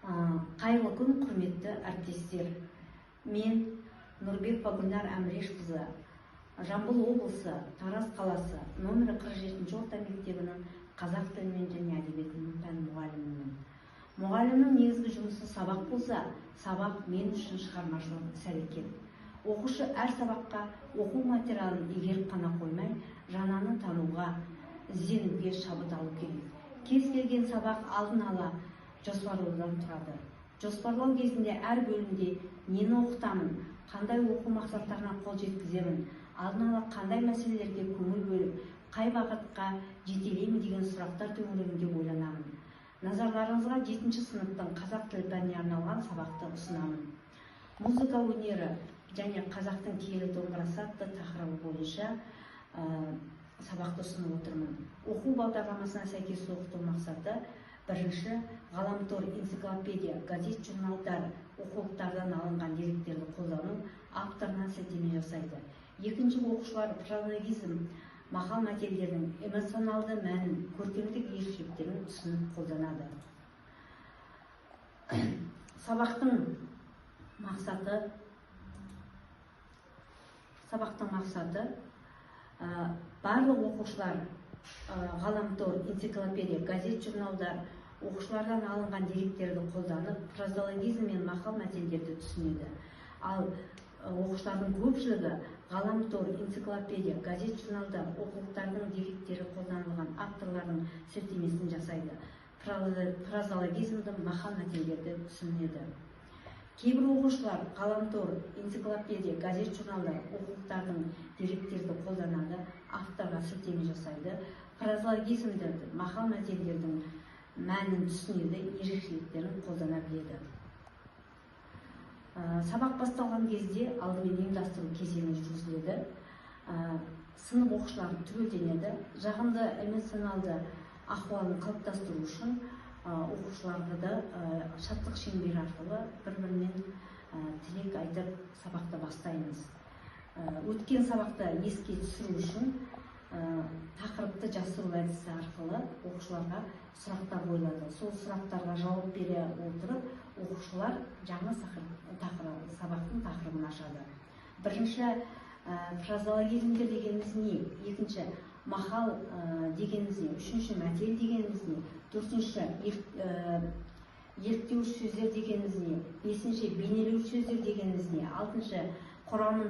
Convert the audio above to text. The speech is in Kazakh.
Қайырлы күн, құрметті әріптестер. Мен Нұрбек Гүлнар Әмірешқызы, Жамбыл облысы, Тараз қаласы, номері 47-ші орта мектебінің қазақ тілі және әдебиетінің пән мұғалімімін. Мұғалімнің негізгі жұмысы сабақ болса, сабақ мен үшін шығармашылық іс-әрекет. Оқушы әр сабаққа оқу материалын игеріп қана қоймай, жананы тануға, ізденуге шабыт алу керек. Кез келген сабақ алдын ала жоспарлаудан тұрады. Жоспарлау кезінде әр бөлімде нені оқытамын, қандай оқу мақсаттарына қол жеткіземін, алдын ала қандай мәселелерге көңіл бөліп, қай бағытқа жетелеймін деген сұрақтар төңірегінде ойланамын. Назарларыңызға 7-ші сыныптың қазақ тілі пәніне арналған сабақты ұсынамын. Музыка өнері және қазақтың киелі домбырасы атты тақырыбы бойынша сабақты ұсынып отырмын. Оқу бағдарламасына сәйкес оқыту мақсаты: бірінші, ғаламтор, энциклопедия, газет, журналдар, оқулықтардан алынған деректерді қолдану, авторына сілтеме жасайды. Екінші, оқушылар прологизм, мақал мәтелдердің эмоционалды мәнін, көркемдік ерекшеліктерін түсініп қолданады. Сабақтың мақсаты барлық оқушылар ғаламтор, энциклопедия, газет, журналдар, оқушылардан алынған деректерді қолданып, прозологизм мен мақал мәтелдерді түсінеді. Ал оқушылардың көпшілігі ғаламтор, энциклопедия, газет, журналдар, оқулықтардың деректері қолданылған авторлардың сілтемесін жасайды. Прозологизмді, мақал мәтелдерді түсінеді. Кейбір оқушылар ғаламтор, энциклопедия, газет, журналдар, оқулықтардың деректерді қолданады, авторға сілтеме жасайды. Прозологизмді, мақал мәтелдердің мәнін түсінеді, ерекшеліктерін қолдана біледі. Сабақ басталған кезде алдымен ұйымдастыру кезеңі жүргізіледі. Сынып оқушылары түгелденеді. Жағымды эмоционалды ахуалын қалыптастыру үшін оқушыларға да шаттық шеңбері арқылы бір-бірінен тілек айтып сабақты бастаймыз. Өткен сабақты еске түсіру үшін тақырыпты жасыру әдісі арқылы оқушыларға сұрақтар қойылады. Сол сұрақтарға жауап бере отырып, оқушылар жаңа сабақтың тақырыбын ашады. Бірінші, фразологизмдер дегеніміз не? Екінші, мақал дегеніміз не? Үшінші, мәтел дегеніміз не? Төртінші, еліктеуіш сөздер дегеніміз не? Бесінші, бейнелеуіш сөздер дегеніміз не? Алтыншы, құрамын